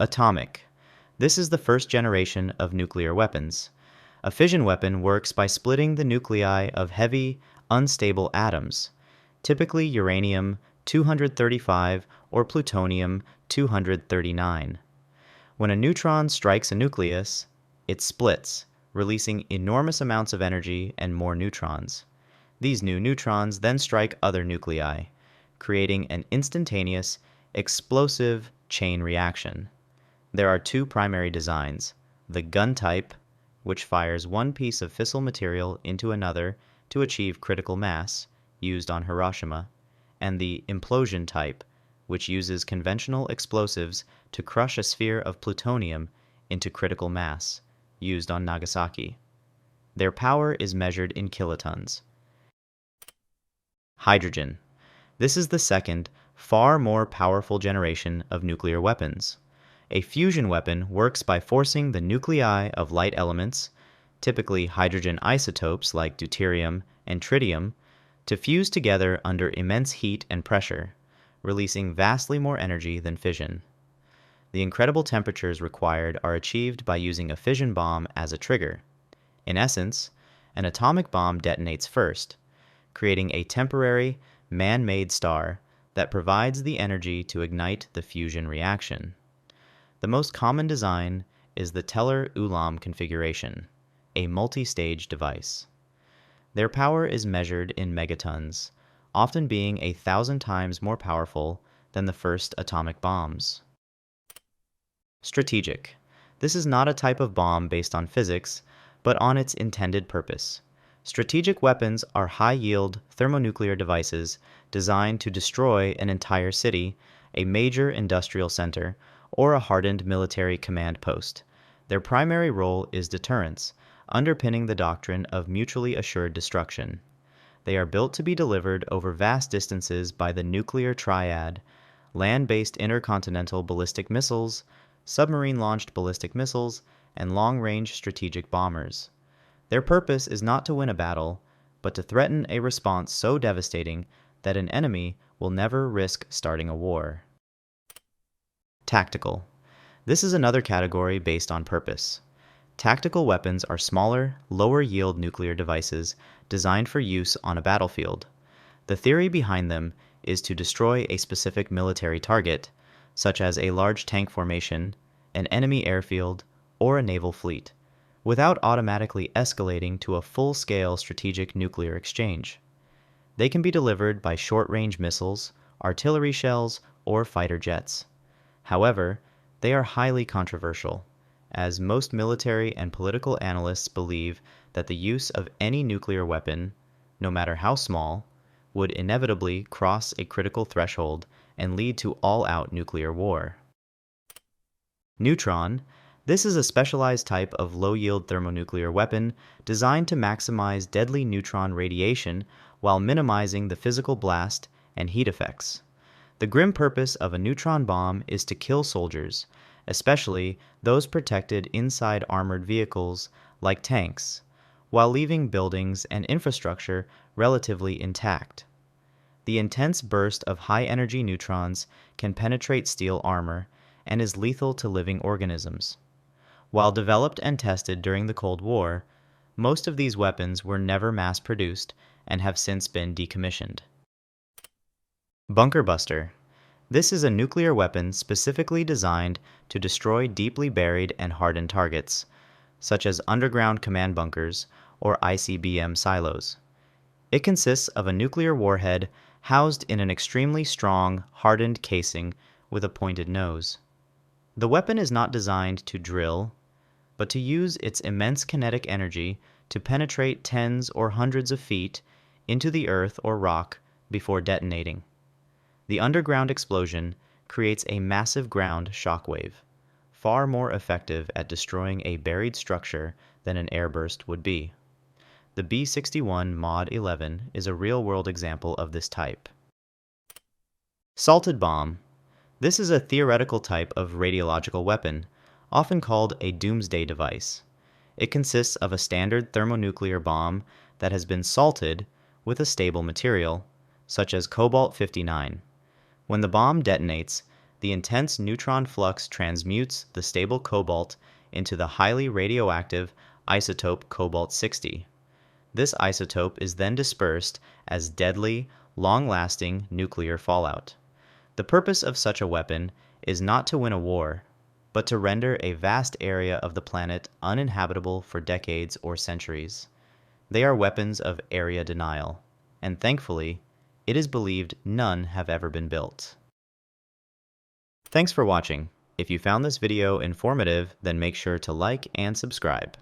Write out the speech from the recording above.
Atomic. This is the first generation of nuclear weapons. A fission weapon works by splitting the nuclei of heavy, unstable atoms, typically uranium-235 or plutonium-239. When a neutron strikes a nucleus, it splits, releasing enormous amounts of energy and more neutrons. These new neutrons then strike other nuclei, creating an instantaneous, explosive chain reaction. There are two primary designs: the gun type, which fires one piece of fissile material into another to achieve critical mass, used on Hiroshima, and the implosion type, which uses conventional explosives to crush a sphere of plutonium into critical mass, used on Nagasaki. Their power is measured in kilotons. Hydrogen. This is the second, far more powerful generation of nuclear weapons. A fusion weapon works by forcing the nuclei of light elements, typically hydrogen isotopes like deuterium and tritium, to fuse together under immense heat and pressure, releasing vastly more energy than fission. The incredible temperatures required are achieved by using a fission bomb as a trigger. In essence, an atomic bomb detonates first, creating a temporary, man-made star that provides the energy to ignite the fusion reaction. The most common design is the Teller-Ulam configuration, a multi-stage device. Their power is measured in megatons, often being 1,000 times more powerful than the first atomic bombs. Strategic. This is not a type of bomb based on physics, but on its intended purpose. Strategic weapons are high-yield thermonuclear devices designed to destroy an entire city, a major industrial center, or a hardened military command post. Their primary role is deterrence, underpinning the doctrine of mutually assured destruction. They are built to be delivered over vast distances by the nuclear triad: land-based intercontinental ballistic missiles, submarine-launched ballistic missiles, and long-range strategic bombers. Their purpose is not to win a battle, but to threaten a response so devastating that an enemy will never risk starting a war. Tactical. This is another category based on purpose. Tactical weapons are smaller, lower-yield nuclear devices designed for use on a battlefield. The theory behind them is to destroy a specific military target, such as a large tank formation, an enemy airfield, or a naval fleet, without automatically escalating to a full-scale strategic nuclear exchange. They can be delivered by short-range missiles, artillery shells, or fighter jets. However, they are highly controversial, as most military and political analysts believe that the use of any nuclear weapon, no matter how small, would inevitably cross a critical threshold and lead to all-out nuclear war. Neutron. This is a specialized type of low-yield thermonuclear weapon designed to maximize deadly neutron radiation while minimizing the physical blast and heat effects. The grim purpose of a neutron bomb is to kill soldiers, especially those protected inside armored vehicles like tanks, while leaving buildings and infrastructure relatively intact. The intense burst of high-energy neutrons can penetrate steel armor and is lethal to living organisms. While developed and tested during the Cold War, most of these weapons were never mass-produced and have since been decommissioned. Bunker Buster. This is a nuclear weapon specifically designed to destroy deeply buried and hardened targets, such as underground command bunkers or ICBM silos. It consists of a nuclear warhead housed in an extremely strong, hardened casing with a pointed nose. The weapon is not designed to drill, but to use its immense kinetic energy to penetrate tens or hundreds of feet into the earth or rock before detonating. The underground explosion creates a massive ground shockwave, far more effective at destroying a buried structure than an airburst would be. The B-61 Mod 11 is a real-world example of this type. Salted bomb. This is a theoretical type of radiological weapon, often called a doomsday device. It consists of a standard thermonuclear bomb that has been salted with a stable material, such as cobalt-59. When the bomb detonates, The intense neutron flux transmutes the stable cobalt into the highly radioactive isotope cobalt-60. This isotope is then dispersed as deadly, long-lasting nuclear fallout. The purpose of such a weapon is not to win a war, but to render a vast area of the planet uninhabitable for decades or centuries. They are weapons of area denial, and thankfully, it is believed none have ever been built. Thanks for watching. If you found this video informative, then make sure to like and subscribe.